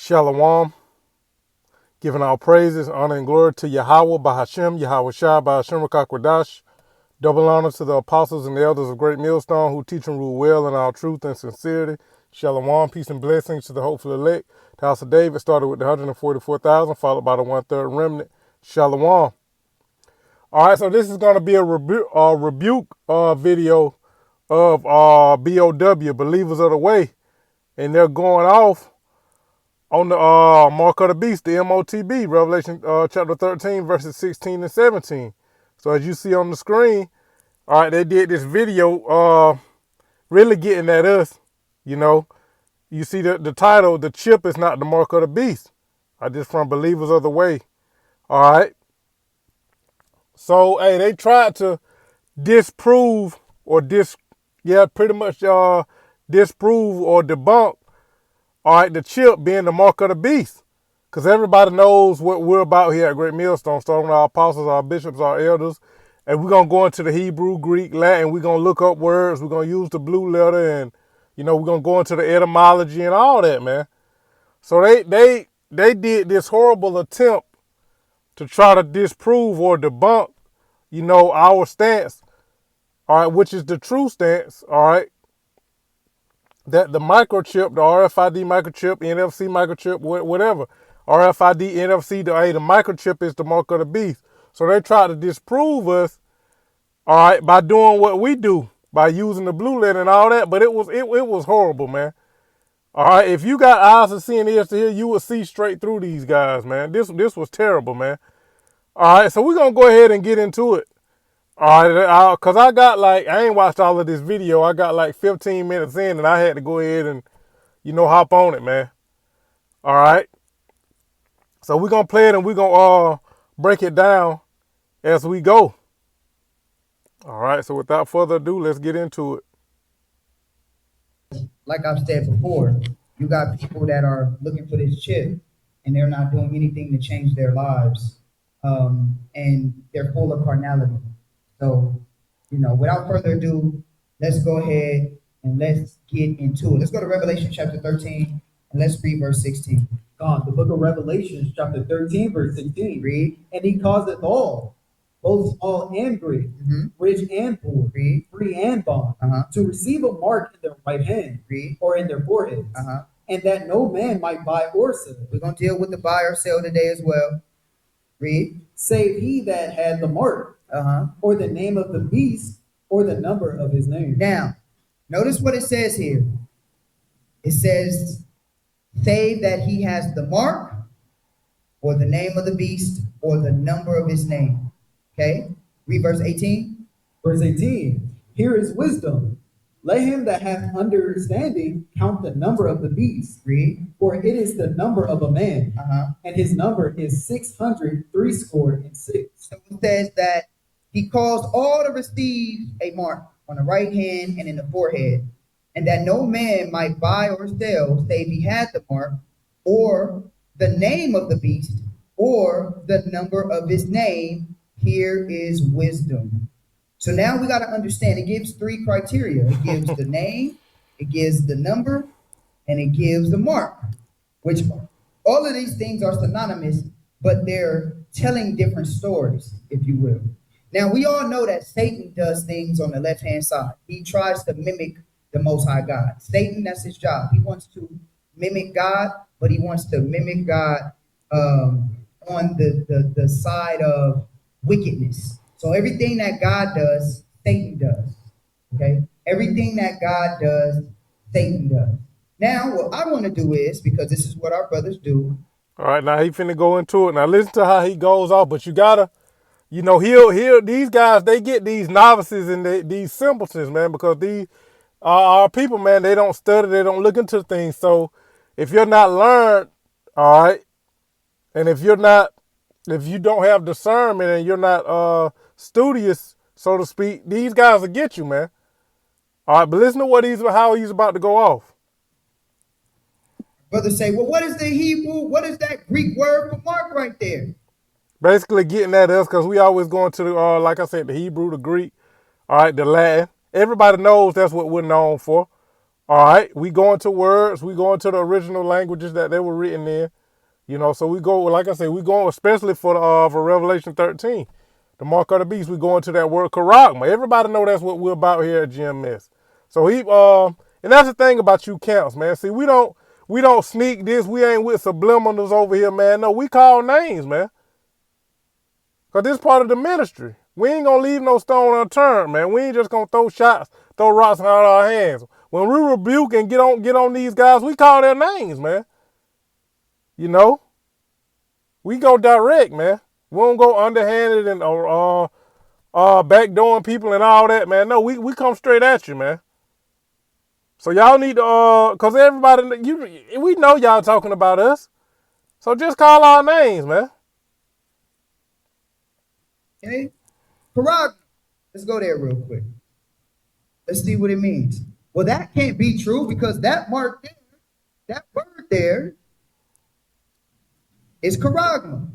Shalom, giving our praises, honor, and glory to Yahweh, Bahashem, Yahweh Shai, Bahashem Rakakwadash. Double honor to the apostles and the elders of Great Millstone who teach and rule well in our truth and sincerity. Shalom, peace and blessings to the hopeful elect. The house of David started with the 144,000, followed by the 1/3 remnant. Shalom. All right, so this is going to be a rebuke video of BOW, Believers of the Way, and they're going off on the mark of the beast, the MOTB, Revelation chapter 13, verses 16 and 17. So as you see on the screen, all right, they did this video really getting at us, you know. You see the title, The Chip is Not the Mark of the Beast. Just from Believers of the Way. All right. So, hey, they tried to disprove or pretty much disprove or debunk, all right, the chip being the mark of the beast. Because everybody knows what we're about here at Great Millstone, starting with our apostles, our bishops, our elders. And we're going to go into the Hebrew, Greek, Latin. We're going to look up words. We're going to use the blue letter. And, you know, we're going to go into the etymology and all that, man. So they did this horrible attempt to try to disprove or debunk, you know, our stance, all right, which is the true stance, all right, that the microchip, the RFID microchip, NFC microchip, whatever, RFID, NFC, the microchip is the mark of the beast. So they try to disprove us, all right, by doing what we do, by using the blue letter and all that. But it was horrible, man. All right, if you got eyes to see and ears to hear, you will see straight through these guys, man. This was terrible, man. All right, so we're gonna go ahead and get into it. All right, because I ain't watched all of this video. I got like 15 minutes in and I had to go ahead and, you know, hop on it, man. All right. So we're going to play it and we're going to break it down as we go. All right. So without further ado, let's get into it. Like I've said before, you got people that are looking for this chip and they're not doing anything to change their lives. And they're full of carnality. So, you know, without further ado, let's go ahead and let's get into it. Let's go to Revelation chapter 13 and let's read verse 16. God, the book of Revelation, chapter 13, verse 16. Read. And he causeth all, both small and great, rich and poor, free and bond, to receive a mark in their right hand, or in their foreheads, and that no man might buy or sell. We're going to deal with the buy or sell today as well. Read. Save he that had the mark, or the name of the beast, or the number of his name. Now, notice what it says here. It says, save that he has the mark, or the name of the beast, or the number of his name. Okay? Read verse 18. Verse 18. Here is wisdom. Let him that hath understanding count the number of the beast. Read. For it is the number of a man, and his number is 666. So it says that he caused all to receive a mark on the right hand and in the forehead, and that no man might buy or sell save he had the mark, or the name of the beast, or the number of his name. Here is wisdom. So now we got to understand, it gives three criteria. It gives the name, it gives the number, and it gives the mark, which all of these things are synonymous, but they're telling different stories, if you will. Now, we all know that Satan does things on the left-hand side. He tries to mimic the Most High God. Satan, that's his job. He wants to mimic God, but he wants to mimic God on the side of wickedness. So everything that God does, Satan does. Okay? Everything that God does, Satan does. Now, what I want to do is, because this is what our brothers do. All right, now he finna go into it. Now listen to how he goes off, but you gotta, you know, he'll these guys, they get these novices and these simpletons, man, because these our people, man, they don't study, they don't look into things. So if you're not learned, all right, and if you don't have discernment and you're not studious, so to speak, these guys will get you, man. All right, but listen to how he's about to go off. Brothers say, well, what is the Hebrew? What is that Greek word for mark right there? Basically getting at us because we always going to the, like I said, the Hebrew, the Greek, all right, the Latin. Everybody knows that's what we're known for. All right, we go into words, we go into the original languages that they were written in. So we go, like I said, we go, especially for Revelation 13, the mark of the beast, we go into that word charagma. Everybody know that's what we're about here at GMS. So and that's the thing about you camps, man. See, we don't sneak this. We ain't with subliminals over here, man. No, we call names, man. Because this part of the ministry. We ain't going to leave no stone unturned, man. We ain't just going to throw shots, throw rocks out our hands. When we rebuke and get on these guys, we call their names, man. We go direct, man. We don't go underhanded and backdooring people and all that, man. No, we come straight at you, man. So y'all need to, cause everybody, we know y'all talking about us. So just call our names, man. Okay? Charagma. Let's go there real quick. Let's see what it means. Well, that can't be true because that mark there, that word there, is charagma.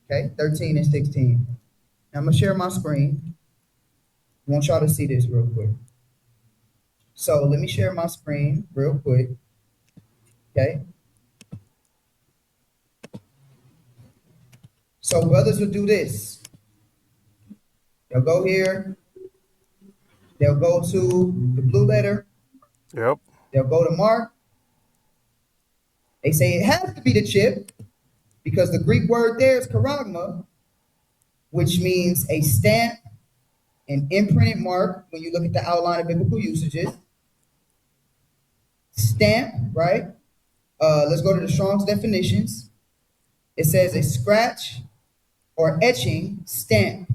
Okay, 13 and 16. Now I'm gonna share my screen. I want y'all to see this real quick. So let me share my screen real quick. Okay. So brothers will do this. They'll go here. They'll go to the blue letter. Yep. They'll go to mark. They say it has to be the chip because the Greek word there is charagma, which means a stamp, an imprinted mark. When you look at the outline of biblical usages, stamp, right? Let's go to the Strong's definitions. It says a scratch or etching stamp,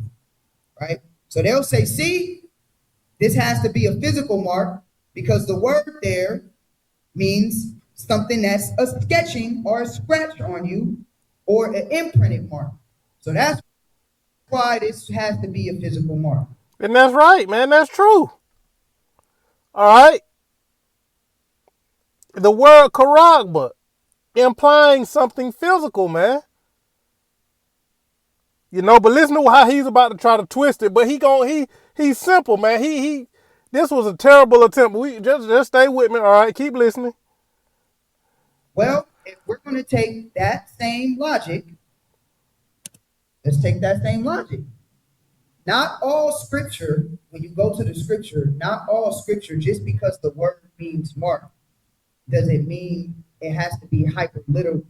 right? So they'll say, see, this has to be a physical mark because the word there means something that's a sketching or a scratch on you or an imprinted mark. So that's why this has to be a physical mark. And that's right, man. That's true. All right. The word charagma implying something physical, man. But listen to how he's about to try to twist it. But he's simple, man. This was a terrible attempt. We just stay with me. All right, keep listening. Well, if we're going to take that same logic, let's take that same logic. Not all scripture, when you go to the scripture, not all scripture, just because the word means mark, does it mean it has to be hyper literal,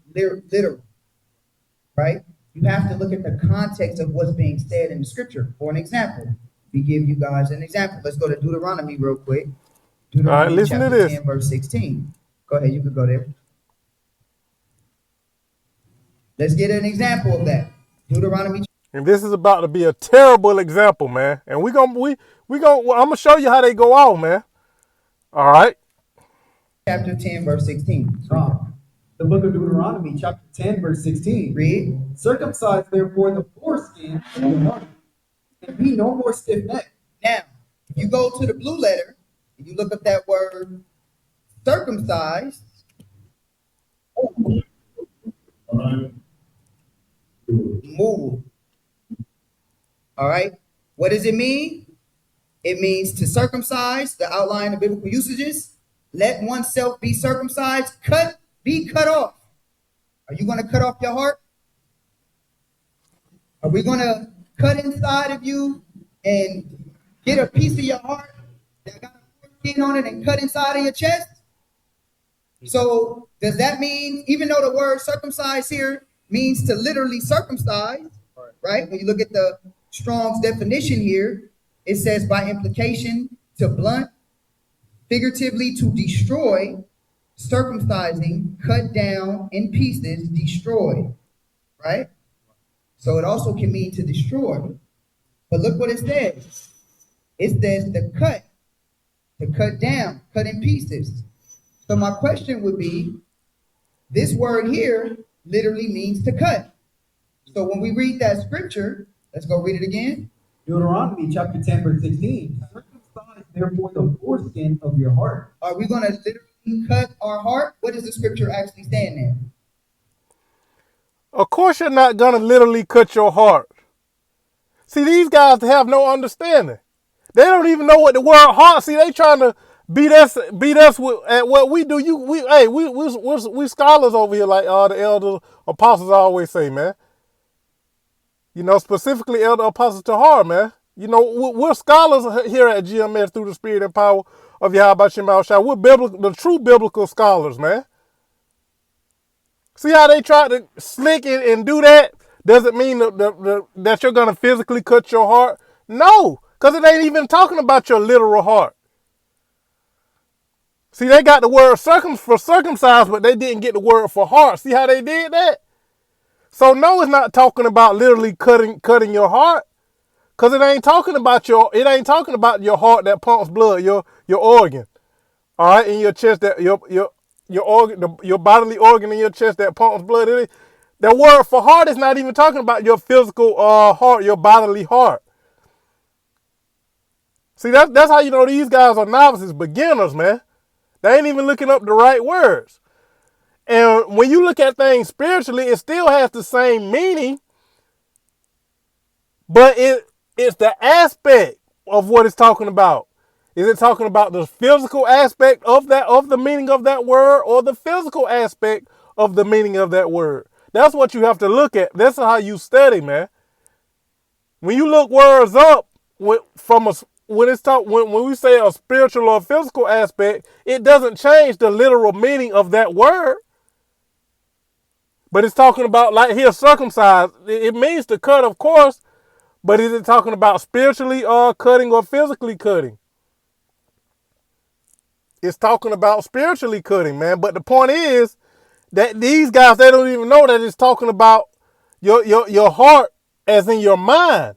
right? You have to look at the context of what's being said in the scripture. For an example, we give you guys an example. Let's go to Deuteronomy real quick. Deuteronomy all right, listen chapter to this. 10, verse 16. Go ahead, you could go there. Let's get an example of that. Deuteronomy. And this is about to be a terrible example, man. And I'm gonna show you how they go off, man. All right. Chapter 10, verse 16. The book of Deuteronomy, chapter 10, verse 16. Read. Circumcise therefore the foreskin of your heart, and be no more stiff-necked. Now, if you go to the blue letter, and you look up that word circumcised, move. All right. What does it mean? It means to circumcise, the outline of biblical usages. Let oneself be circumcised, be cut off. Are you going to cut off your heart? Are we going to cut inside of you and get a piece of your heart that got a skin on it and cut inside of your chest? So does that mean, even though the word circumcise here means to literally circumcise, right? When you look at the Strong's definition here, it says by implication to blunt, figuratively to destroy, circumcising, cut down in pieces, destroy, right? So it also can mean to destroy. But look what it says. It says to cut down, cut in pieces. So my question would be, this word here literally means to cut. So when we read that scripture, let's go read it again. Deuteronomy chapter 10, verse 16. Circumcise therefore the foreskin of your heart. Are we going to literally cut our heart? What is the scripture actually saying there? Of course you're not going to literally cut your heart. See, these guys have no understanding. They don't even know what the word heart. See, they trying to beat us at what we do. We scholars over here, like the elder apostles always say, man. You know, specifically Elder Apostle Tahar, man. You know, we're scholars here at GMS through the spirit and power of Yahweh Shema Shai. We're the true biblical scholars, man. See how they try to slick it and do that? Doesn't mean that you're going to physically cut your heart. No, because it ain't even talking about your literal heart. See, they got the word for circumcised, but they didn't get the word for heart. See how they did that? So no, it's not talking about literally cutting your heart. Cause it ain't talking about your heart that pumps blood, your organ. All right, in your chest, that your organ, your bodily organ in your chest that pumps blood. The word for heart is not even talking about your physical heart, your bodily heart. See, that's how you know these guys are novices, beginners, man. They ain't even looking up the right words. And when you look at things spiritually, it still has the same meaning, but it's the aspect of what it's talking about. Is it talking about the physical aspect of the meaning of that word, or the physical aspect of the meaning of that word? That's what you have to look at. That's how you study, man. When you look words up, when we say a spiritual or physical aspect, it doesn't change the literal meaning of that word. But it's talking about, like here, circumcised. It means to cut, of course, but is it talking about spiritually cutting or physically cutting? It's talking about spiritually cutting, man. But the point is that these guys, they don't even know that it's talking about your heart as in your mind.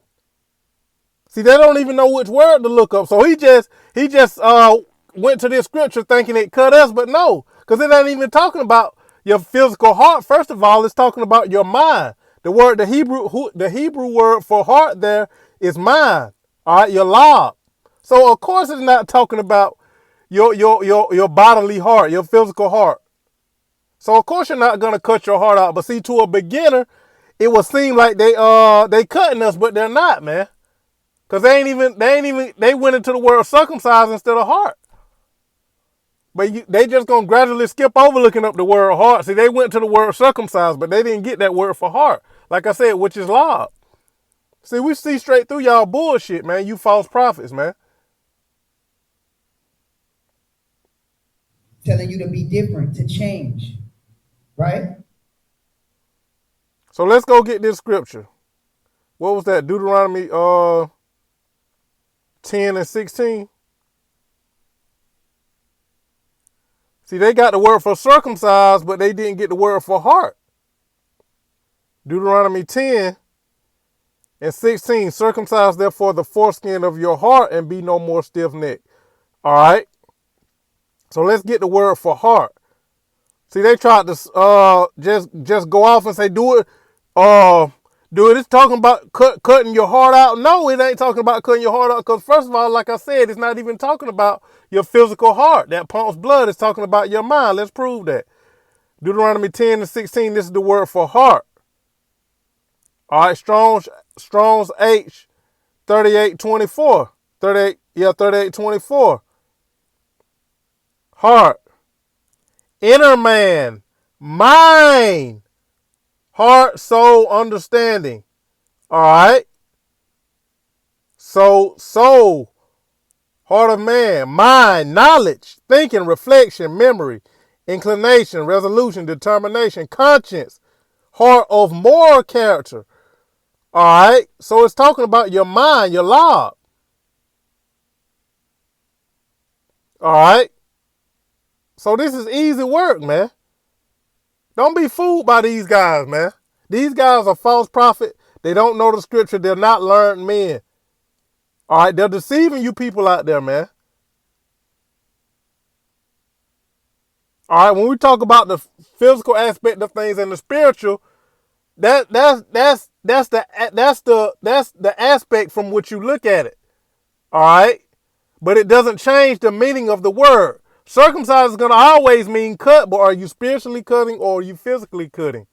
See, they don't even know which word to look up. So he just went to this scripture thinking it cut us, but no, because it ain't even talking about your physical heart. First of all, it's talking about your mind. The Hebrew word for heart there is mind. All right, your lob. So of course it's not talking about your bodily heart, your physical heart. So of course you're not gonna cut your heart out. But see, to a beginner, it would seem like they cutting us, but they're not, man. Cause they went into the word circumcised instead of heart. But they just gonna gradually skip over looking up the word heart. See, they went to the word circumcised, but they didn't get that word for heart. Like I said, which is lob. See, we see straight through y'all bullshit, man. You false prophets, man. Telling you to be different, to change, right? So let's go get this scripture. What was that? Deuteronomy 10 and 16. See, they got the word for circumcised, but they didn't get the word for heart. Deuteronomy 10 and 16. Circumcise therefore the foreskin of your heart and be no more stiff-necked. All right. So let's get the word for heart. See, they tried to just go off and say, do it. It's talking about cutting your heart out. No, it ain't talking about cutting your heart out. Because first of all, like I said, it's not even talking about your physical heart that pumps blood. It's talking about your mind. Let's prove that. Deuteronomy 10 and 16, this is the word for heart. All right, Strong's H 3824. 3824. Heart. Inner man. Mind. Heart, soul, understanding. All right. So, soul. Heart of man. Mind. Knowledge. Thinking. Reflection. Memory. Inclination. Resolution. Determination. Conscience. Heart of moral character. All right. So it's talking about your mind, your lob. All right. So this is easy work, man. Don't be fooled by these guys, man. These guys are false prophets. They don't know the scripture. They're not learned men. All right. They're deceiving you people out there, man. All right. When we talk about the physical aspect of things and the spiritual, that's the aspect from which you look at it. All right. But it doesn't change the meaning of the word. Circumcised is going to always mean cut, but are you spiritually cutting or are you physically cutting?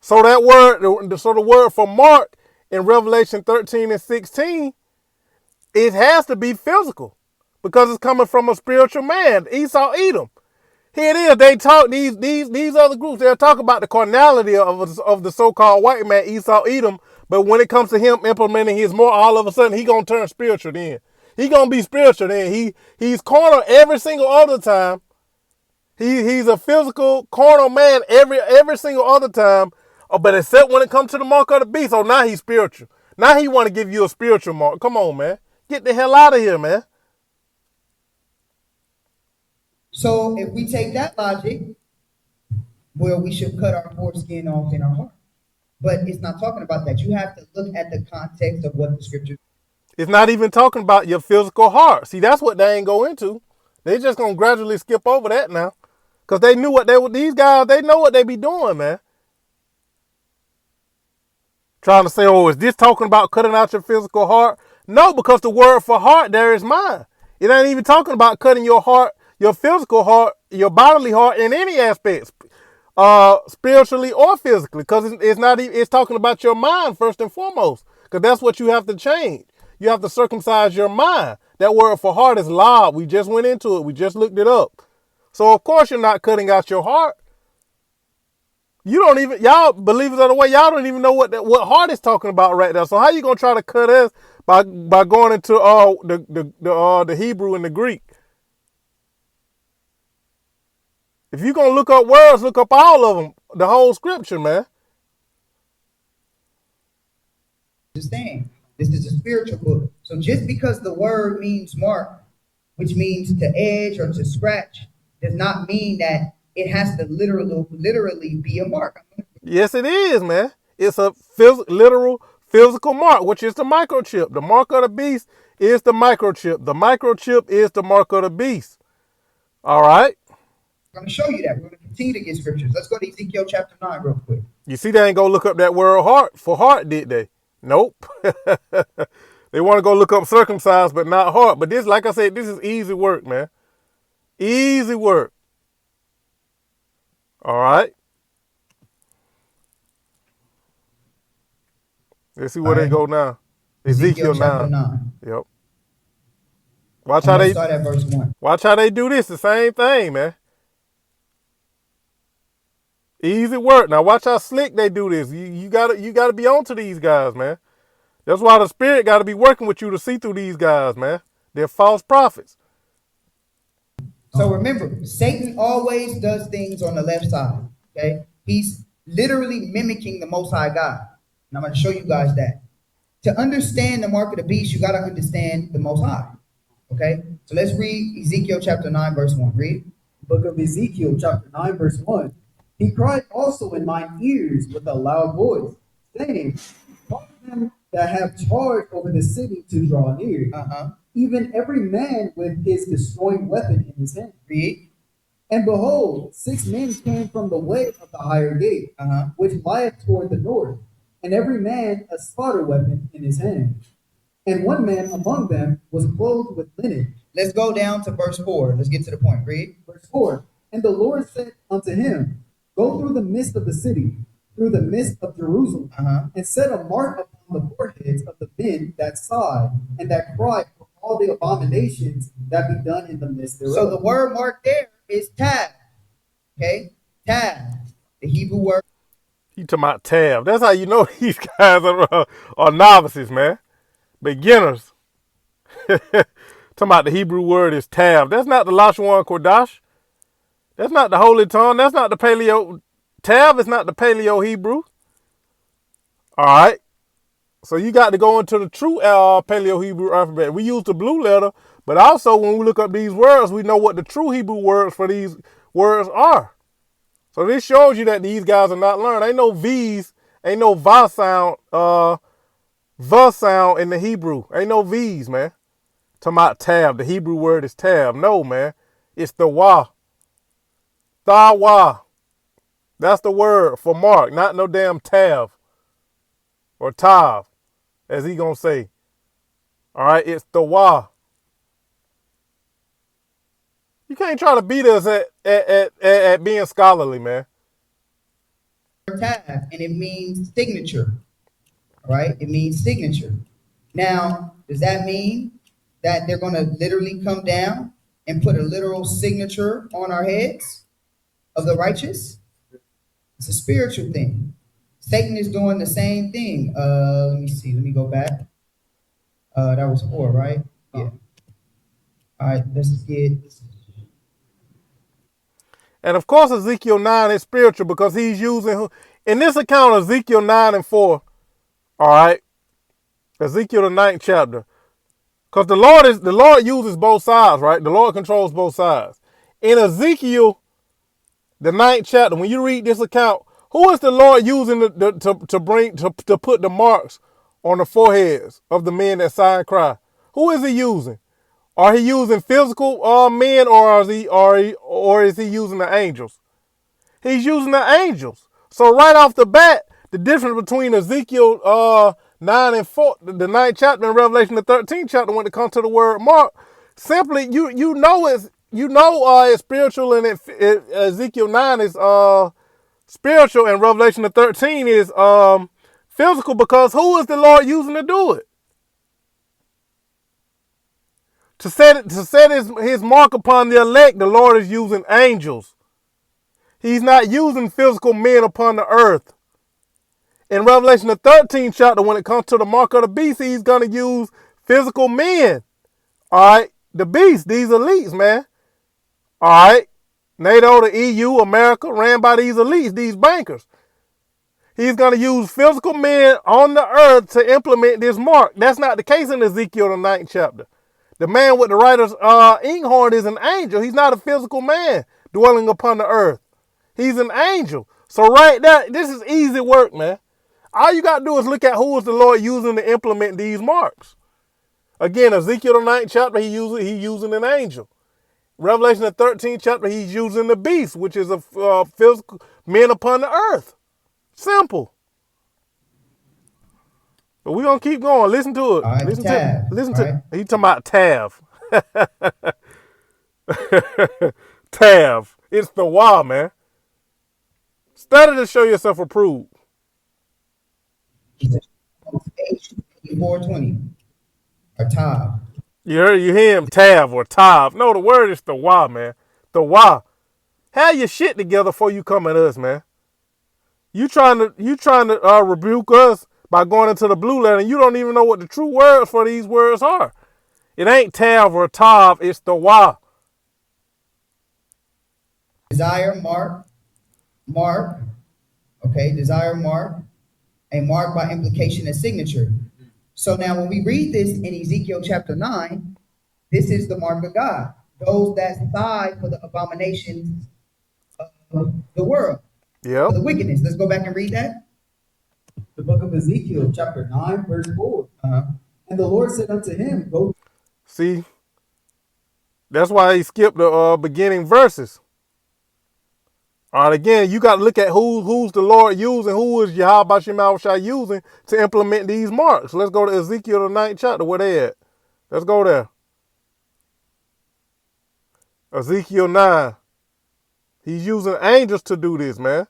So the word for mark in Revelation 13 and 16, it has to be physical. because it's coming from a spiritual man, Esau, Edom. Here it is. They talk these other groups. They'll talk about the carnality of the so-called white man, Esau, Edom. But when it comes to him implementing his more, all of a sudden he gonna turn spiritual. Then he gonna be spiritual. Then he's carnal every single other time. He's a physical carnal man every single other time. But except when it comes to the mark of the beast. So now he's spiritual. Now he want to give you a spiritual mark. Come on, man. Get the hell out of here, man. So if we take that logic, well, we should cut our foreskin off in our heart. But it's not talking about that. You have to look at the context of what the scripture. It's not even talking about your physical heart. See, that's what they ain't go into. They just gonna gradually skip over that now. Because they knew what these guys, they know what they be doing, man. Trying to say, oh, is this talking about cutting out your physical heart? No, because the word for heart there is mind. It ain't even talking about cutting your heart, your physical heart, your bodily heart in any aspects, spiritually or physically. Because it's talking about your mind first and foremost. Because that's what you have to change. You have to circumcise your mind. That word for heart is loud. We just went into it. We just looked it up. So of course you're not cutting out your heart. You don't even, y'all believers of the way, y'all don't even know what heart is talking about right now. So how you gonna try to cut us by going into the Hebrew and the Greek? If you're gonna look up words, look up all of them, the whole scripture, man. Understand, this is a spiritual book. So just because the word means mark, which means to edge or to scratch, does not mean that it has to literally be a mark. Yes, it is, man. It's a literal physical mark, which is the microchip. The mark of the beast is the microchip. The microchip is the mark of the beast. All right? I'm going to show you that. We're going to continue to get scriptures. Let's go to Ezekiel chapter 9 real quick. You see, they ain't go look up that word heart for heart, did they? Nope. They want to go look up circumcised, but not heart. But this, like I said, this is easy work, man. Easy work. All right. Let's see where they go now. Ezekiel chapter 9. 9. Yep. Watch And how let's they start at verse 1. watch how they do this. The same thing, man. Easy work. Now watch how slick they do this. You gotta be on to these guys, man. That's why the spirit gotta be working with you to see through these guys, man. They're false prophets. So remember, Satan always does things on the left side. Okay, he's literally mimicking the Most High God, and I'm going to show you guys that. To understand the mark of the beast, you got to understand the Most High. Okay, so let's read Ezekiel chapter 9, verse 1. Read. Book of Ezekiel, chapter 9, verse 1. He cried also in mine ears with a loud voice, saying, cause them that have charge over the city to draw near, even every man with his destroying weapon in his hand. Read. And behold, 6 men came from the way of the higher gate, which lieth toward the north, and every man a slaughter weapon in his hand. And one man among them was clothed with linen. Let's go down to verse 4. Let's get to the point. Read. Verse 4. And the Lord said unto him, go through the midst of the city, through the midst of Jerusalem, and set a mark upon the foreheads of the men that sigh and that cry for all the abominations that be done in the midst thereof. So the word mark there is tab. Okay? Tab. The Hebrew word. You talking about tab. That's how you know these guys are novices, man. Beginners. Talking about the Hebrew word is tab. That's not the Lashon Kodash. That's not the Holy Tongue. That's not the Paleo. Tab is not the Paleo Hebrew. All right. So you got to go into the true Paleo Hebrew alphabet. We use the blue letter, but also when we look up these words, we know what the true Hebrew words for these words are. So this shows you that these guys are not learned. Ain't no V's, ain't no Va sound, the sound in the Hebrew. Ain't no V's, man. Talking about tab. The Hebrew word is tab. No, man. It's the wa. Thawa. That's the word for mark, not no damn tab or tav, as he gonna say. All right, it's the wa. You can't try to beat us at being scholarly, man. Tab, and it means signature. All right, it means signature. Now, does that mean that they're going to literally come down and put a literal signature on our heads of the righteous. It's a spiritual thing. Satan is doing the same thing. Let me see. Let me go back. That was 4, right? Yeah. All right. Let's get. And of course, Ezekiel 9 is spiritual because he's using, in this account, Ezekiel 9 and 4, all right, Ezekiel the 9th chapter. Because the Lord uses both sides, right? The Lord controls both sides. In Ezekiel, the 9th chapter, when you read this account, who is the Lord using to put the marks on the foreheads of the men that sigh and cry? Who is he using? Are he using physical men, or is he using the angels? He's using the angels. So right off the bat, the difference between Ezekiel 9 and 4, the 9th chapter, and Revelation the 13th chapter, when it comes to the word mark, simply you know it's spiritual, and Ezekiel 9 is spiritual, and Revelation the 13 is physical, because who is the Lord using to do it? To set his mark upon the elect, the Lord is using angels. He's not using physical men upon the earth. In Revelation the 13th chapter, when it comes to the mark of the beast, he's going to use physical men. All right? The beast, these elites, man. All right? NATO, the EU, America, ran by these elites, these bankers. He's going to use physical men on the earth to implement this mark. That's not the case in Ezekiel the 9th chapter. The man with the writer's inkhorn is an angel. He's not a physical man dwelling upon the earth. He's an angel. So right there, this is easy work, man. All you got to do is look at who is the Lord using to implement these marks. Again, Ezekiel the 9th chapter, he's using an angel. Revelation the 13th chapter, he's using the beast, which is a physical men upon the earth. Simple. But we're going to keep going. Listen to it. All right, Listen to right? He talking about Tav. Tav. It's the wah, man. Study to show yourself approved. 420. Or Tav. You hear him, Tav or Tav. No, the word is the wah, man. The wah. Have your shit together before you come at us, man. You trying to rebuke us by going into the blue letter, and you don't even know what the true words for these words are. It ain't Tav or Tav, it's the wah. Desire, mark. Okay, desire, mark. A mark by implication and signature. So now when we read this in Ezekiel chapter 9, this is the mark of God. Those that sigh for the abominations of the world, Yep. for the wickedness. Let's go back and read that. The book of Ezekiel, chapter 9, verse 4. And the Lord said unto him, Go. See, that's why he skipped the beginning verses. All right, again, you got to look at who's the Lord using, who is Yahweh Shai using to implement these marks. Let's go to Ezekiel the 9th chapter, where they at. Let's go there. Ezekiel 9. He's using angels to do this, man.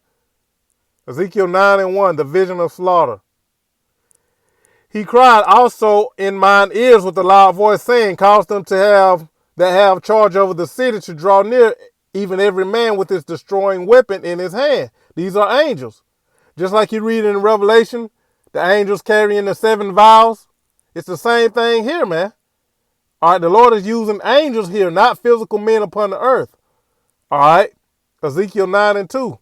Ezekiel 9 and 1, the vision of slaughter. He cried also in mine ears with a loud voice, saying, cause them that have charge over the city to draw near, even every man with his destroying weapon in his hand. These are angels. Just like you read in Revelation, the angels carrying the 7 vials. It's the same thing here, man. All right, the Lord is using angels here, not physical men upon the earth. All right, Ezekiel 9 and 2.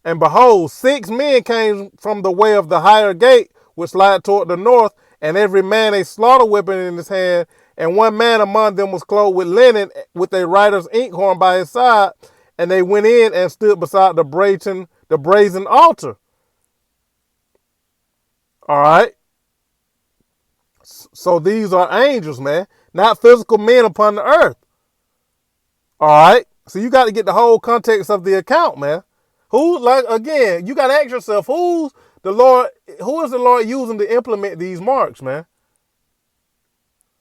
And behold, 6 men came from the way of the higher gate, which lieth toward the north, and every man a slaughter weapon in his hand, and one man among them was clothed with linen, with a writer's inkhorn by his side, and they went in and stood beside the brazen altar. All right. So these are angels, man, not physical men upon the earth. All right. So you got to get the whole context of the account, man. You got to ask yourself, who is the Lord using to implement these marks, man?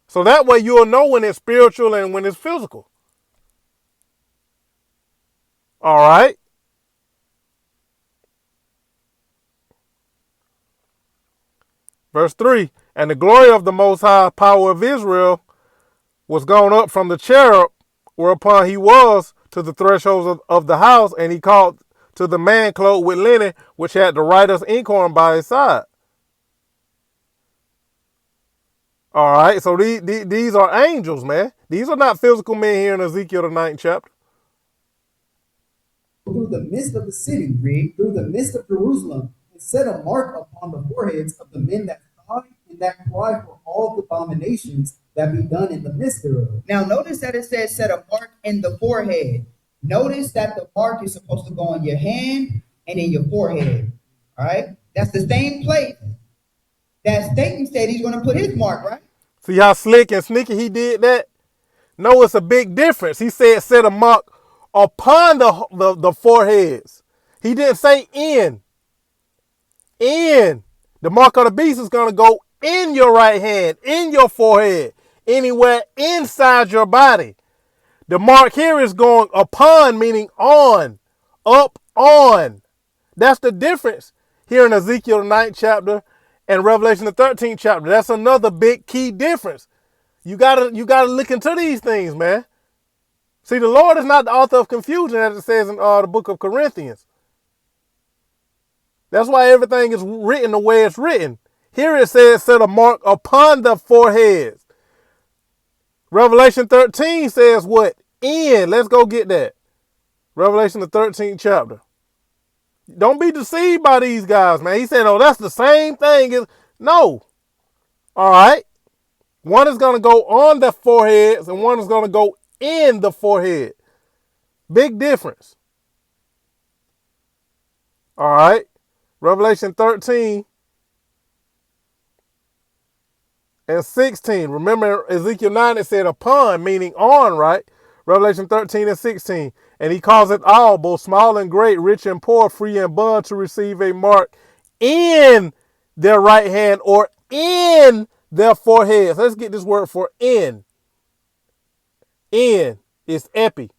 So that way you'll know when it's spiritual and when it's physical. All right. Verse 3, and the glory of the Most High power of Israel was gone up from the cherub whereupon he was to the thresholds of the house, and he called to the man clothed with linen, which had the writer's inkhorn by his side. All right, so these are angels, man. These are not physical men here in Ezekiel the 9th chapter. Through the midst of the city, read, through the midst of Jerusalem, and set a mark upon the foreheads of the men that sigh and that cry for all the abominations that be done in the midst thereof. Now notice that it says set a mark in the forehead. Notice that the mark is supposed to go on your hand and in your forehead. All right? That's the same place that Satan said he's going to put his mark, right? See how slick and sneaky he did that? No, it's a big difference. He said set a mark upon the foreheads. He didn't say in. In. The mark of the beast is going to go in your right hand, in your forehead, anywhere inside your body. The mark here is going upon, meaning on, up, on. That's the difference here in Ezekiel the 9th chapter and Revelation the 13th chapter. That's another big key difference. You gotta look into these things, man. See, the Lord is not the author of confusion, as it says in the book of Corinthians. That's why everything is written the way it's written. Here it says, set a mark upon the foreheads. Revelation 13 says what? In. Let's go get that. Revelation the 13th chapter. Don't be deceived by these guys, man. He said, oh, that's the same thing. No. All right. One is going to go on the foreheads and one is going to go in the forehead. Big difference. All right. Revelation 13 and 16. Remember Ezekiel 9, it said upon, meaning on, right? Revelation 13 and 16. And he calls it all, both small and great, rich and poor, free and bond, to receive a mark in their right hand or in their foreheads. Let's get this word for in. In is epi.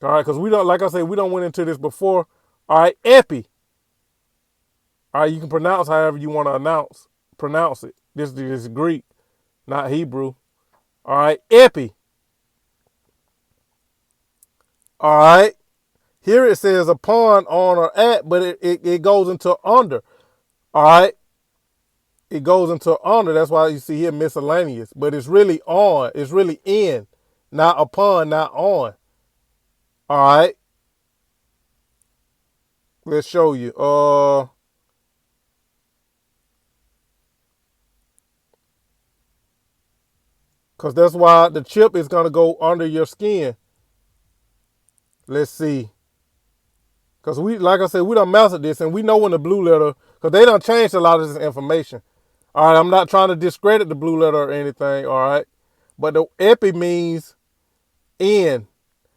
All right, because we don't, like I said, we don't went into this before. All right, epi. All right, you can pronounce however you want to pronounce it. This is Greek, not Hebrew. All right, epi. All right. Here it says upon, on, or at, but it goes into under. All right. It goes into under. That's why you see here miscellaneous. But it's really on. It's really in. Not upon, not on. All right. Let's show you. Because that's why the chip is going to go under your skin. Let's see. Because we, like I said, we done mastered this and we know when the blue letter, because they done changed a lot of this information. All right, I'm not trying to discredit the blue letter or anything, all right? But the epi means in.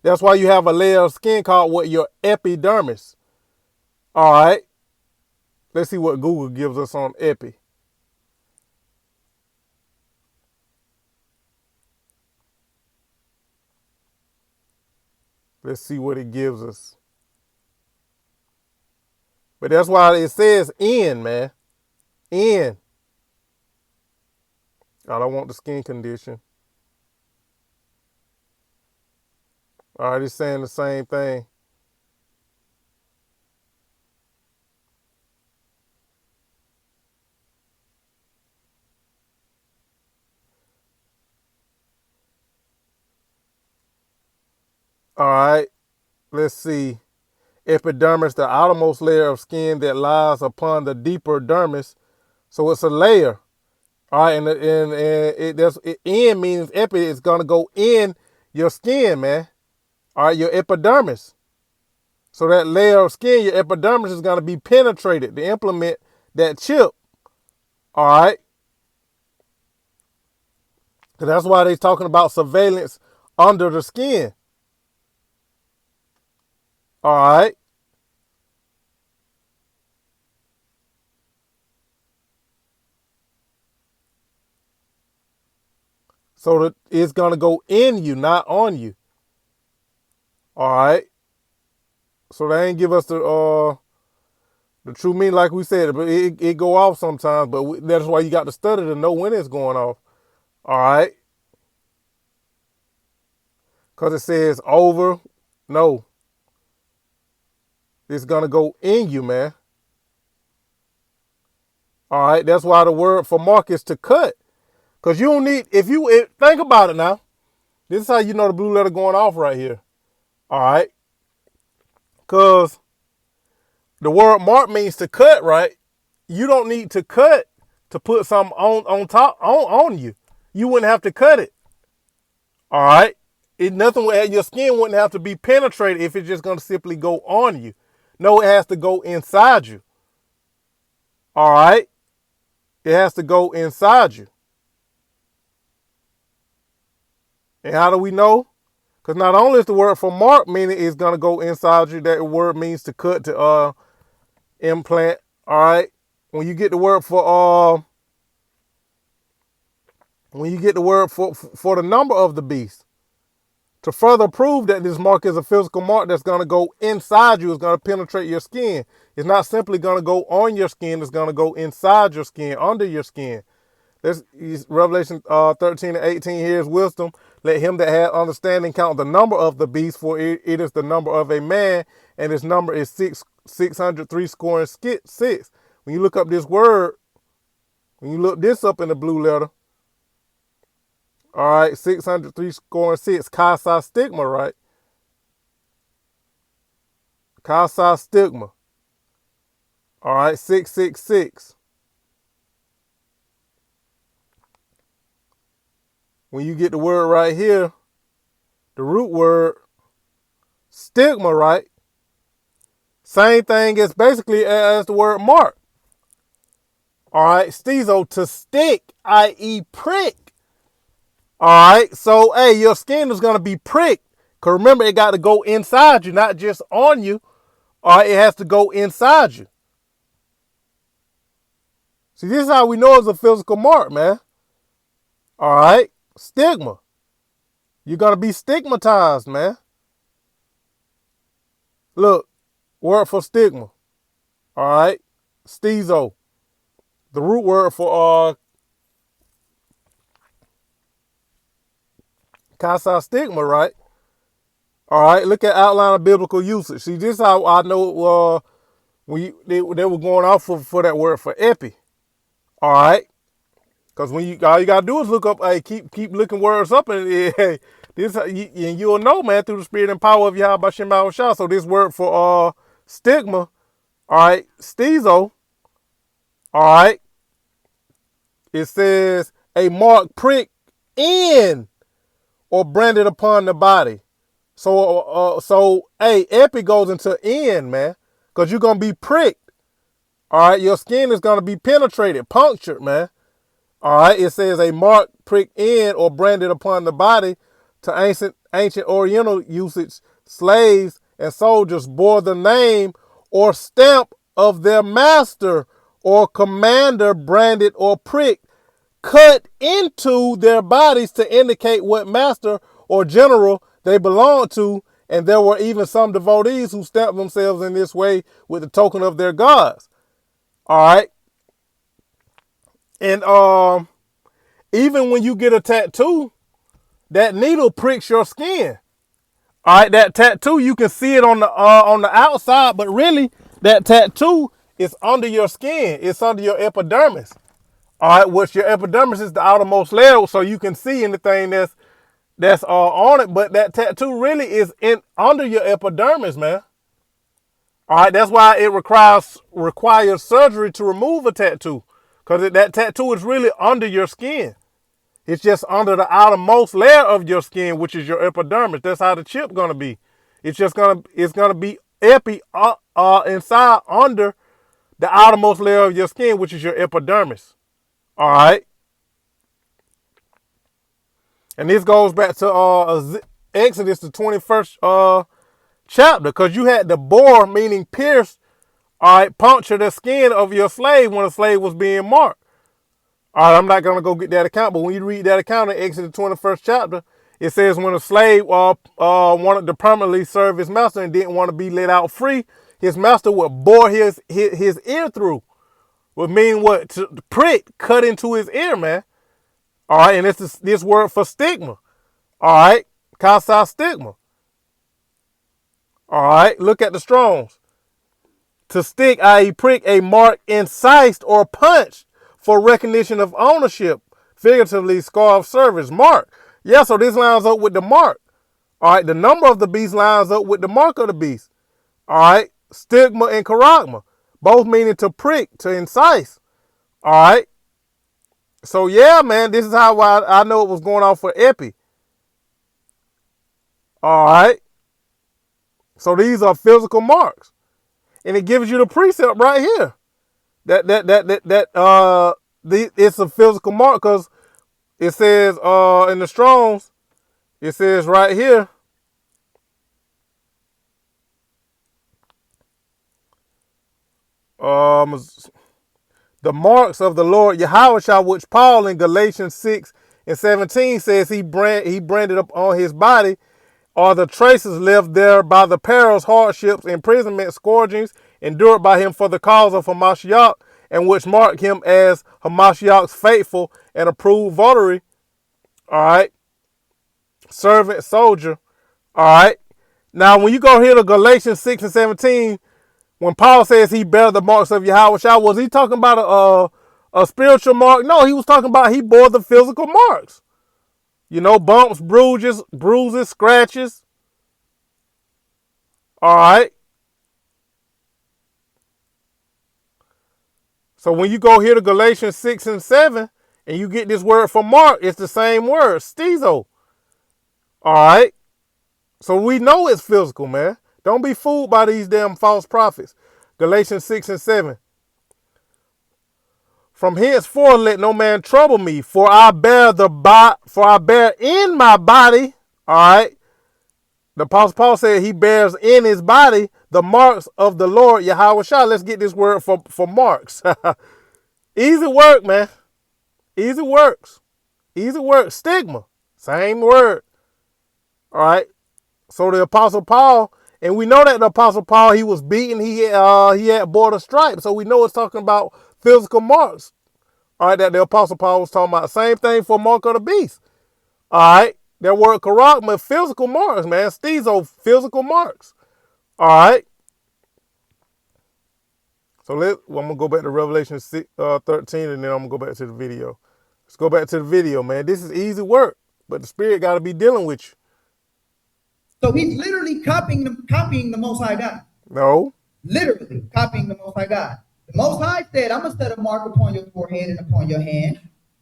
That's why you have a layer of skin called what? Your epidermis. All right. Let's see what Google gives us on epi. Let's see what it gives us. But that's why it says in, man. In. I don't want the skin condition. All right, it's saying the same thing. All right, let's see. Epidermis, the outermost layer of skin that lies upon the deeper dermis. So it's a layer. All right, and in means epi is going to go in your skin, man. All right, your epidermis. So that layer of skin, your epidermis, is going to be penetrated to implement that chip. All right. So that's why they're talking about surveillance under the skin. All right. So that it's going to go in you, not on you. All right. So they ain't give us the The true meaning, like we said, but it go off sometimes. But that's why you got to study to know when it's going off. All right, because it says over. No, it's gonna go in you, man. All right, that's why the word for mark is to cut. Because you don't need, think about it now. This is how you know the blue letter going off right here. All right. Because the word mark means to cut, right? You don't need to cut to put something on top, on you. You wouldn't have to cut it. All right. Your skin wouldn't have to be penetrated if it's just going to simply go on you. No, it has to go inside you. All right. It has to go inside you. And how do we know? Because not only is the word for mark, meaning it's going to go inside you, that word means to cut, to implant. All right. When you get the word for for the number of the beast, to further prove that this mark is a physical mark that's going to go inside you, it's going to penetrate your skin. It's not simply going to go on your skin, it's going to go inside your skin, under your skin. This is Revelation 13 and 18. Here's wisdom. Let him that hath understanding count the number of the beast, for it is the number of a man, and his number is 603 score and 6. When you look up this word, when you look this up in the blue letter, all right, 603 score and 6, Chi stigma, right? Chi stigma. All right, 666. When you get the word right here, the root word, stigma, right? Same thing as basically as the word mark. All right, stizo, to stick, i.e. prick. All right, so, hey, your skin is going to be pricked. Because remember, it got to go inside you, not just on you. All right, it has to go inside you. See, this is how we know it's a physical mark, man. All right, stigma. You're going to be stigmatized, man. Look, word for stigma. All right, stizo. The root word for Chi stigma, right? All right, look at outline of biblical usage. See, this is how I know when they were going off for that word for epi. All right, because when all you gotta do is look up, hey, keep looking words up, and hey, and you'll know, man, through the spirit and power of Yahweh Bashem Shah. So this word for stigma, all right, stizo, all right, it says a mark prick in or branded upon the body. So hey, epi goes into in, man, because you're going to be pricked. All right, your skin is going to be penetrated, punctured, man. All right, it says a mark pricked in or branded upon the body. To ancient Oriental usage, slaves and soldiers bore the name or stamp of their master or commander, branded or pricked, cut into their bodies to indicate what master or general they belonged to, and there were even some devotees who stamped themselves in this way with the token of their gods. All right. And even when you get a tattoo, that needle pricks your skin. All right, that tattoo, you can see it on the outside, but really that tattoo is under your skin. It's under your epidermis. All right, which your epidermis is the outermost layer, so you can see anything that's on it. But that tattoo really is under your epidermis, man. All right, that's why it requires surgery to remove a tattoo, because that tattoo is really under your skin. It's just under the outermost layer of your skin, which is your epidermis. That's how the chip gonna be. It's gonna be epi inside under the outermost layer of your skin, which is your epidermis. All right. And this goes back to Exodus, the 21st chapter, because you had the bore, meaning pierce, all right, puncture the skin of your slave when a slave was being marked. All right, I'm not going to go get that account, but when you read that account in Exodus 21st chapter, it says when a slave wanted to permanently serve his master and didn't want to be let out free, his master would bore his ear through. Would mean what? To prick, cut into his ear, man. All right, and it's this word for stigma. All right, Kasai stigma. All right, look at the Strongs. To stick, i.e. prick, a mark incised or punched for recognition of ownership. Figuratively, scar of service. Mark. Yeah, so this lines up with the mark. All right, the number of the beast lines up with the mark of the beast. All right, stigma and charagma, both meaning to prick, to incise. All right. So yeah, man, this is how I know it was going on for Epi. All right. So these are physical marks, and it gives you the precept right here. It's a physical mark because it says in the Strongs, it says right here. The marks of the Lord Yahushua, which Paul in Galatians 6:17 says he branded up on his body, are the traces left there by the perils, hardships, imprisonment, scourgings endured by him for the cause of Hamashiach, and which mark him as Hamashiach's faithful and approved votary. All right, servant, soldier. All right. Now, when you go here to Galatians 6:17. When Paul says he bear the marks of Yahushua, was he talking about a spiritual mark? No, he was talking about he bore the physical marks. You know, bumps, bruises, scratches. All right. So when you go here to Galatians 6 and 7, and you get this word for mark, it's the same word, stizo. All right. So we know it's physical, man. Don't be fooled by these damn false prophets. Galatians 6 and 7. From henceforth let no man trouble me, for I bear in my body. All right. The Apostle Paul said he bears in his body the marks of the Lord Yahushua. Let's get this word for marks. Easy work, man. Easy works. Easy work. Stigma. Same word. All right. So the Apostle Paul, and we know that the Apostle Paul, he was beaten. He had bore the stripes. So we know it's talking about physical marks. All right, that the Apostle Paul was talking about. Same thing for mark of the beast. All right. That word charagma, physical marks, man. Stizo, physical marks. All right. So I'm going to go back to Revelation 13, and then I'm going to go back to the video. Let's go back to the video, man. This is easy work, but the Spirit got to be dealing with you. So he's literally copying the Most High God. No. Literally copying the Most High God. The Most High said, I'm going to set a mark upon your forehead and upon your hand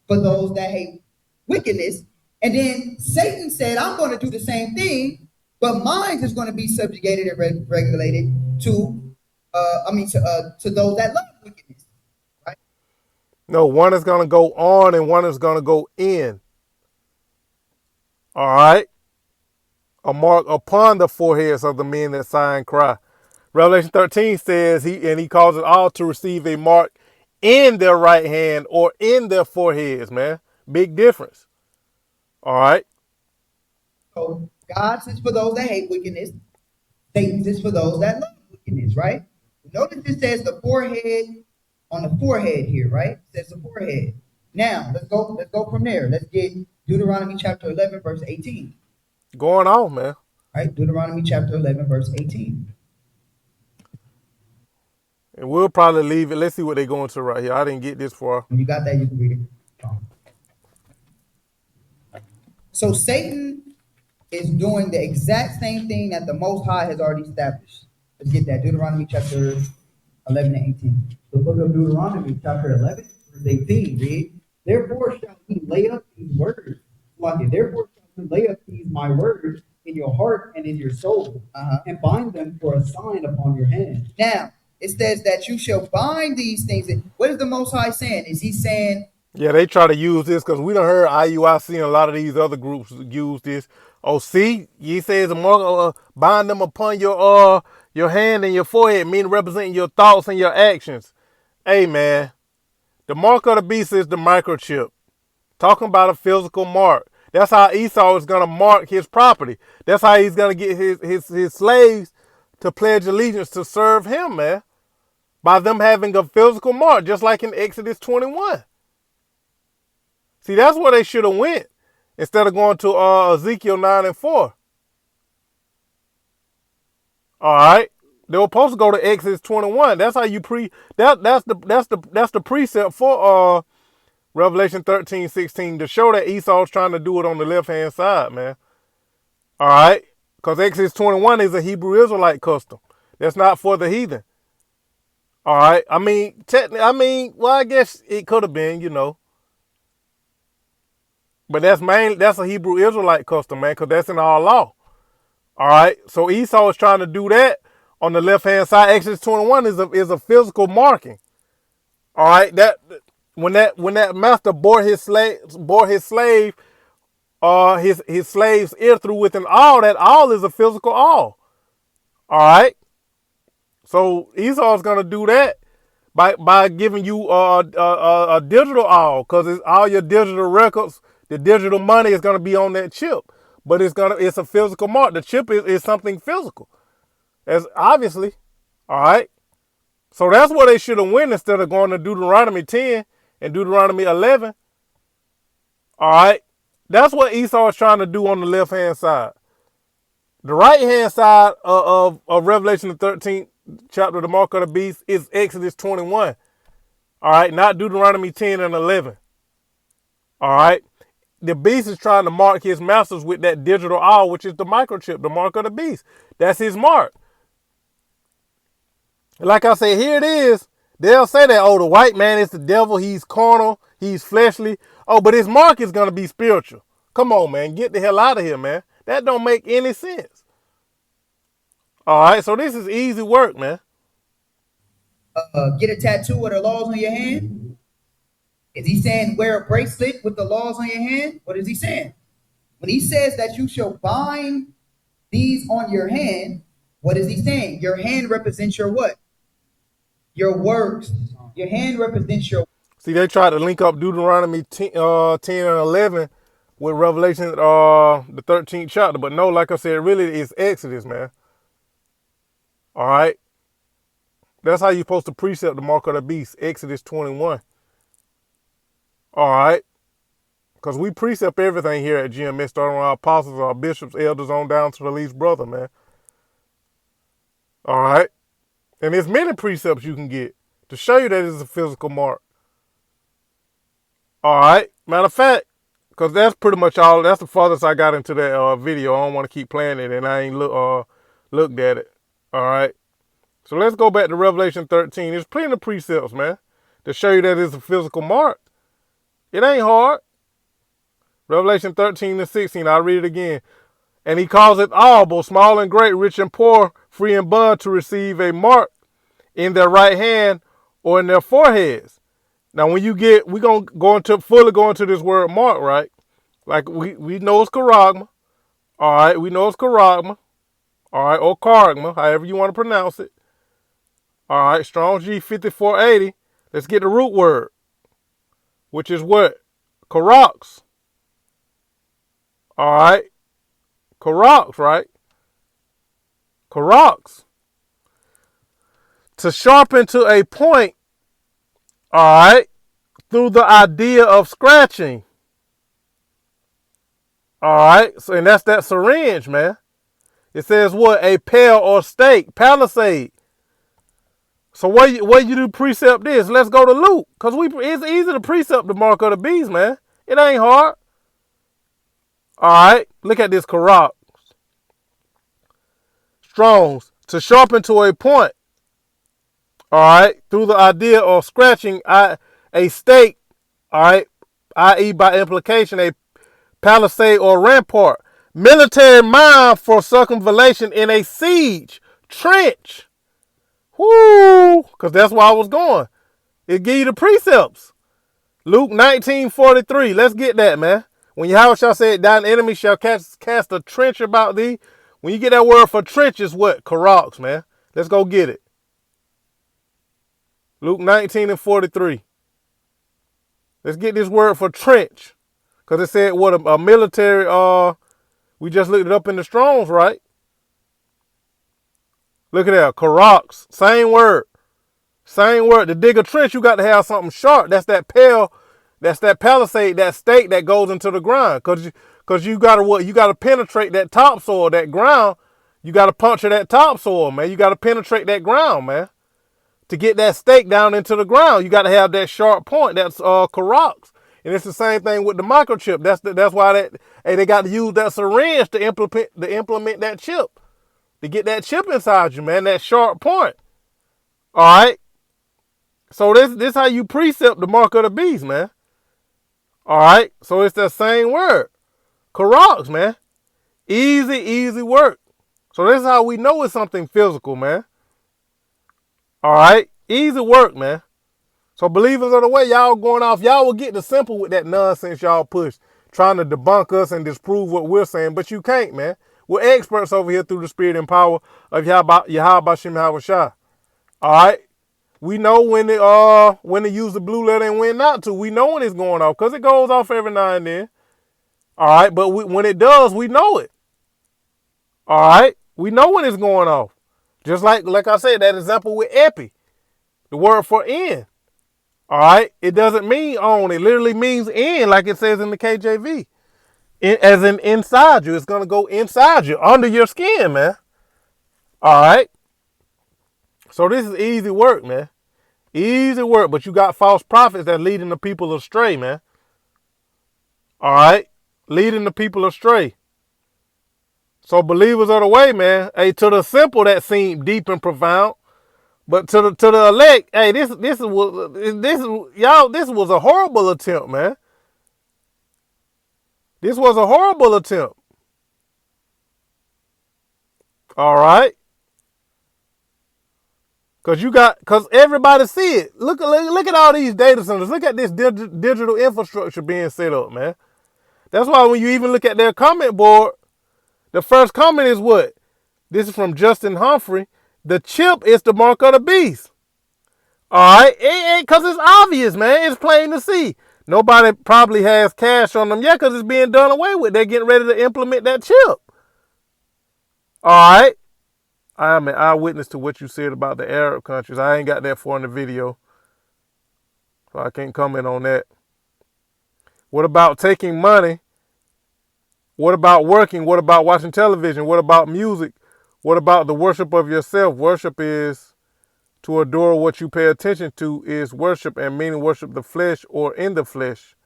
for those that hate wickedness. And then Satan said, I'm going to do the same thing, but mine is going to be subjugated and regulated to those that love wickedness. Right? No, one is going to go on and one is going to go in. All right. A mark upon the foreheads of the men that sigh and cry. Revelation 13 says he calls it all to receive a mark in their right hand or in their foreheads, man. Big difference. All right. So God says for those that hate wickedness, Satan says for those that love wickedness, right? Notice it says the forehead on the forehead here, right? It says the forehead. Now let's go from there. Let's get Deuteronomy chapter 11, verse 18. Going on, man. All right, Deuteronomy chapter 11, verse 18. And we'll probably leave it. Let's see what they're going to right here. I didn't get this far. When you got that, you can read it. So Satan is doing the exact same thing that the Most High has already established. Let's get that. Deuteronomy chapter 11 and 18. The book of Deuteronomy, chapter 11, verse 18. Read. Therefore shall he lay up these words. Therefore shall he lay up these my words in your heart and in your soul, and bind them for a sign upon your hand. Now, it says that you shall bind these things. What is the Most High saying? Is he saying... Yeah, they try to use this because we done heard IUIC and a lot of these other groups use this. Oh, see, he says bind them upon your hand and your forehead, meaning representing your thoughts and your actions. Hey, man, the mark of the beast is the microchip. Talking about a physical mark. That's how Esau is going to mark his property. That's how he's going to get his slaves to pledge allegiance to serve him, man, by them having a physical mark, just like in Exodus 21. See, that's where they should have went instead of going to Ezekiel 9 and 4. All right, they were supposed to go to Exodus 21. That's how you that's the precept for Revelation 13:16 to show that Esau's trying to do it on the left hand side, man. All right, because Exodus 21 is a Hebrew Israelite custom. That's not for the heathen. All right, I mean, technically, well, I guess it could have been, you know. But that's a Hebrew Israelite custom, man, because that's in our law. All right, so Esau is trying to do that on the left hand side. Exodus 21 is a physical marking. All right, that when that master bore his slave's ear through with an awl, that awl is a physical awl. All right, so Esau is gonna do that by giving you a digital awl, because it's all your digital records. The digital money is going to be on that chip, but it's a physical mark. The chip is something physical, as obviously. All right, so that's where they should have went instead of going to Deuteronomy 10 and Deuteronomy 11. All right, that's what Esau is trying to do on the left hand side. The right hand side of Revelation the 13th chapter, the mark of the beast, is Exodus 21. All right, not Deuteronomy 10 and 11. All right. The beast is trying to mark his masters with that digital awl, which is the microchip, the mark of the beast. That's his mark. Like I said, here it is. They'll say that, oh, the white man is the devil. He's carnal. He's fleshly. Oh, but his mark is going to be spiritual. Come on, man. Get the hell out of here, man. That don't make any sense. All right, so this is easy work, man. Get a tattoo of the laws on your hand. Is he saying wear a bracelet with the laws on your hand? What is he saying? When he says that you shall bind these on your hand, what is he saying? Your hand represents your what? Your works. Your hand represents your... See, they tried to link up Deuteronomy 10 and 11 with Revelation, the 13th chapter. But no, like I said, really it's Exodus, man. All right? That's how you're supposed to precept the mark of the beast, Exodus 21. All right, because we precept everything here at GMS, starting with our apostles, our bishops, elders, on down to the least brother, man. All right, and there's many precepts you can get to show you that it's a physical mark. All right, matter of fact, because that's pretty much all. That's the farthest I got into that video. I don't want to keep playing it, and I ain't looked at it. All right, so let's go back to Revelation 13. There's plenty of precepts, man, to show you that it's a physical mark. It ain't hard. Revelation 13 and 16, I'll read it again. And he calls it all, both small and great, rich and poor, free and bond, to receive a mark in their right hand or in their foreheads. Now, when we're going to fully go into this word mark, right? Like we know it's charagma. All right, we know it's charagma. All right, or charagma, however you want to pronounce it. All right, Strong's G 5480. Let's get the root word, which is what? Karox. All right. Karox, right? Karox. To sharpen to a point, all right, through the idea of scratching. All right. So, and that's that syringe, man. It says what? A pale or stake, palisade. So where you do precept this? Let's go to Luke, because it's easy to precept the mark of the beast, man. It ain't hard. All right, look at this Karox. Strong's, to sharpen to a point. All right, through the idea of scratching a stake. All right, i.e. by implication a palisade or rampart. Military mine for circumvallation in a siege trench. Whoo, because that's where I was going. It give you the precepts. Luke 19:43. Let's get that, man. When Yahweh said, thine enemy shall cast a trench about thee. When you get that word for trench, is what? Karox, man. Let's go get it. Luke 19:43. Let's get this word for trench. Because it said what a military, we just looked it up in the Strongs, right? Look at that. Karox. Same word. Same word. To dig a trench, you got to have something sharp. That's that pale. That's that palisade, that stake that goes into the ground. Cause you gotta what? You gotta penetrate that topsoil, that ground. You gotta puncture that topsoil, man. You gotta penetrate that ground, man. To get that stake down into the ground, you gotta have that sharp point. That's Karox. And it's the same thing with the microchip. That's why they got to use that syringe to implement that chip. To get that chip inside you, man, that sharp point. All right. So this how you precept the mark of the beast, man. All right. So it's that same word, Karox, man. Easy work. So this is how we know it's something physical, man. All right. Easy work, man. So believers of the way, y'all going off, y'all will get the simple with that nonsense y'all push, trying to debunk us and disprove what we're saying, but you can't, man. We're experts over here through the spirit and power of Yahweh Shem Shah. All right. We know when to use the blue letter and when not to. We know when it's going off because it goes off every now and then. All right. But when it does, we know it. All right. We know when it's going off. Just like I said, that example with epi, the word for in. All right. It doesn't mean on. It literally means in, like it says in the KJV. As in inside you. It's going to go inside you, under your skin, man. All right. So this is easy work, man. Easy work, but you got false prophets that leading the people astray, man. All right? Leading the people astray. So believers of the way, man, hey, to the simple that seemed deep and profound, but to the elect, hey, this was a horrible attempt, man. This was a horrible attempt. All right? Cause everybody see it. Look at all these data centers. Look at this digital infrastructure being set up, man. That's why when you even look at their comment board, the first comment is what? This is from Justin Humphrey. The chip is the mark of the beast. All right, cause it's obvious, man. It's plain to see. Nobody probably has cash on them yet, cause it's being done away with. They're getting ready to implement that chip. All right. I am an eyewitness to what you said about the Arab countries. I ain't got that far in the video, so I can't comment on that. What about taking money? What about working? What about watching television? What about music? What about the worship of yourself? Worship is to adore what you pay attention to is worship, and meaning worship the flesh or in the flesh.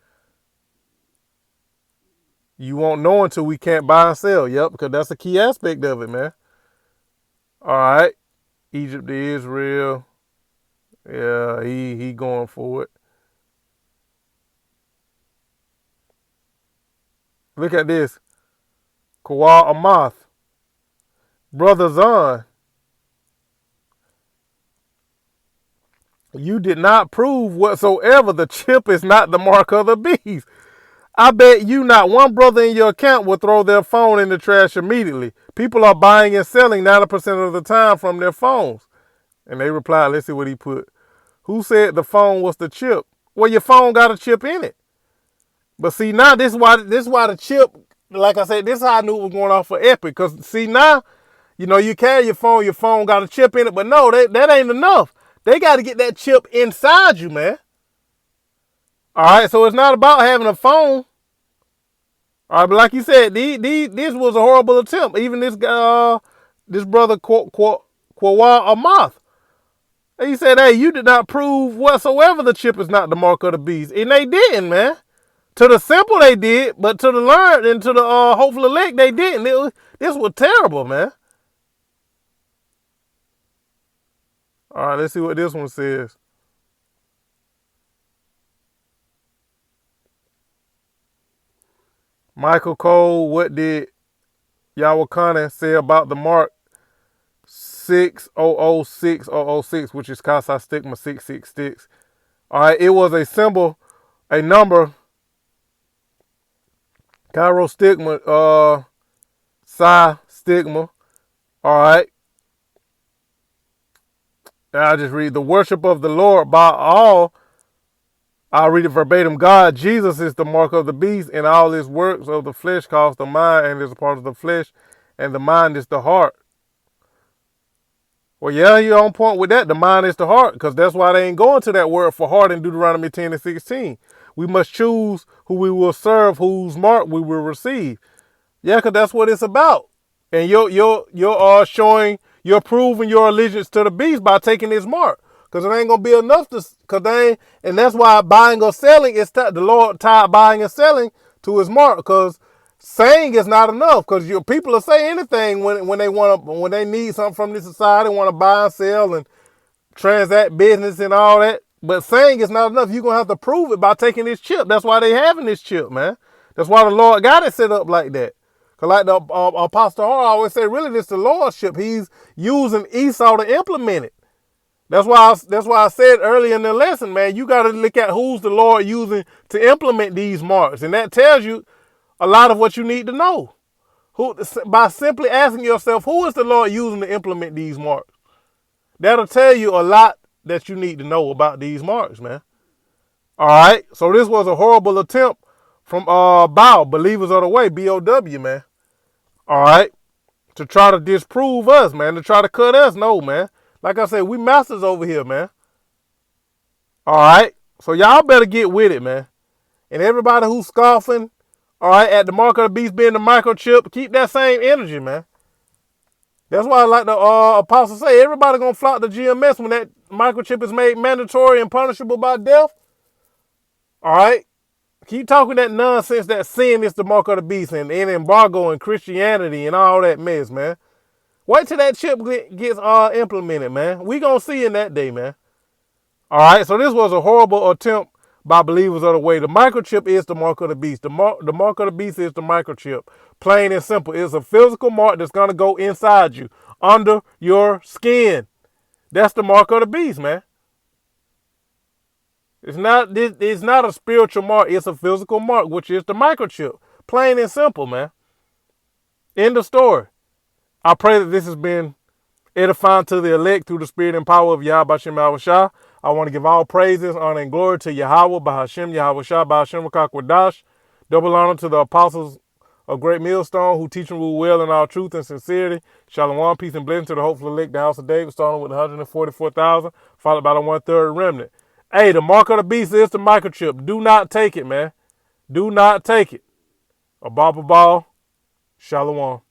You won't know until we can't buy and sell. Yep, because that's a key aspect of it, man. All right. Egypt to Israel. Yeah, he going for it. Look at this. Kawal Amath. Brother Zahn. You did not prove whatsoever the chip is not the mark of the beast. I bet you not one brother in your account will throw their phone in the trash immediately. People are buying and selling 90% of the time from their phones. And they replied, let's see what he put. Who said the phone was the chip? Well, your phone got a chip in it. But see, now this is why the chip, like I said, this is how I knew it was going off for Epic. Because see, now, you carry your phone got a chip in it. But no, that ain't enough. They got to get that chip inside you, man. All right, so it's not about having a phone. All right, but like you said, this was a horrible attempt. Even this guy, this brother Kwawal Amath, he said, hey, you did not prove whatsoever the chip is not the mark of the beast. And they didn't, man. To the simple, they did, but to the learned and to the hopeful elect, they didn't. This was terrible, man. All right, let's see what this one says. Michael Cole, what did Yahweh say about the mark 600606, which is Casa Stigma 666? All right, it was a symbol, a number, Cairo Stigma, Psi Stigma. All right. I just read the worship of the Lord by all. I'll read it verbatim. God, Jesus is the mark of the beast, and all his works of the flesh cause the mind, and is a part of the flesh, and the mind is the heart. Well, yeah, you're on point with that. The mind is the heart, because that's why they ain't going to that word for heart in Deuteronomy 10 and 16. We must choose who we will serve, whose mark we will receive. Yeah, because that's what it's about. And you're showing, you're proving your allegiance to the beast by taking his mark. Because it ain't going to be enough to, because they ain't, and that's why buying or selling, the Lord tied buying and selling to his mark. Because saying is not enough. Because your people will say anything when they want to, when they need something from this society, want to buy and sell and transact business and all that. But saying is not enough. You're going to have to prove it by taking this chip. That's why they having this chip, man. That's why the Lord got it set up like that. Because like the Apostle Hall always say, really, this is the Lordship. He's using Esau to implement it. That's why I said earlier in the lesson, man, you got to look at who's the Lord using to implement these marks. And that tells you a lot of what you need to know. By simply asking yourself, who is the Lord using to implement these marks? That'll tell you a lot that you need to know about these marks, man. All right. So this was a horrible attempt from Bow, Believers of the Way, BOW, man. All right. To try to disprove us, man. To try to cut us. No, man. Like I said, we masters over here, man. All right. So y'all better get with it, man. And everybody who's scoffing, all right, at the mark of the beast being the microchip, keep that same energy, man. That's why, like the apostle say, everybody gonna flock to GMS when that microchip is made mandatory and punishable by death. All right, keep talking that nonsense that sin is the mark of the beast and embargo and Christianity and all that mess, man. Wait till that chip gets implemented, man. We gonna see in that day, man. All right, so this was a horrible attempt by Believers of the Way. The microchip is the mark of the beast. The mark of the beast is the microchip. Plain and simple. It's a physical mark that's going to go inside you, under your skin. That's the mark of the beast, man. It's not a spiritual mark. It's a physical mark, which is the microchip. Plain and simple, man. End of story. I pray that this has been edifying to the elect through the spirit and power of Yahweh Bashem Yahushua. I want to give all praises, honor, and glory to Yahweh, Bahashem, Yahushua, Bahashem, Rakakwadash. Double honor to the apostles of Great Millstone who teach and rule well in all truth and sincerity. Shalom, peace, and blessing to the hopeful elect, the house of David, starting with 144,000, followed by the 1/3 remnant. Hey, the mark of the beast is the microchip. Do not take it, man. Do not take it. Abba Ball, Shalom.